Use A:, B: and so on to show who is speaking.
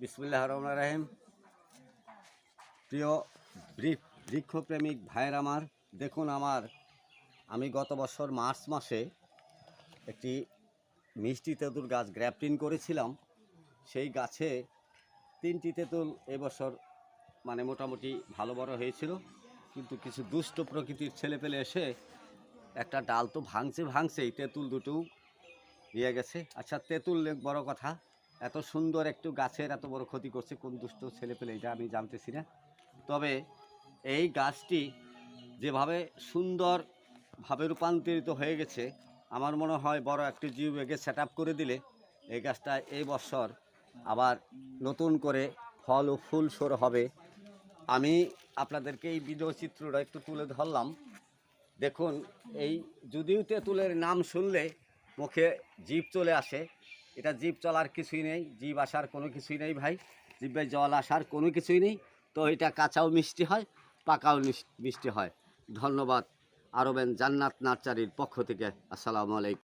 A: বিসমিল্লাহির রহমানির রহিম। প্রিয় বৃক্ষপ্রেমিক ভাইয়ের আমার, দেখুন আমি গত বছর মার্চ মাসে একটি মিষ্টি তেঁতুল গাছ গ্রাফটিং করেছিলাম। সেই গাছে 3টি তেঁতুল এবছর মোটামুটি ভালো বড় হয়েছিল, কিন্তু কিছু দুষ্ট প্রকৃতির ছেলেপেলে এসে একটা ডাল তো ভাঙছেই, তেঁতুল দুটো নিয়ে গেছে। আচ্ছা, তেঁতুল বড় কথা, এত সুন্দর একটু গাছের এত বড় ক্ষতি করছে কোন দুষ্ট ছেলেপেলে, এটা আমি জানতেছি না। তবে এই গাছটি যেভাবে সুন্দরভাবে রূপান্তরিত হয়ে গেছে, আমার মনে হয় বড় একটি জিওব্যাগে সেট আপ করে দিলে এই গাছটা এই বছর আবার নতুন করে ফল ও ফুল শুরু হবে। আমি আপনাদেরকে এই ভিডিও চিত্রটা একটু তুলে ধরলাম। দেখুন, এই যদিও তেঁতুলের নাম শুনলে মুখে জিভ চলে আসে, এটা জিভ চলার কিছুই নেই, জিভ আসার কোনো কিছুই নেই ভাই, জিভে জল আসার কোনো কিছুই নেই। তো এটা কাঁচাও মিষ্টি হয়, পাকাও মিষ্টি হয়। ধন্যবাদ আরবেন জান্নাত নার্সারির পক্ষ থেকে। আসসালামু আলাইকুম।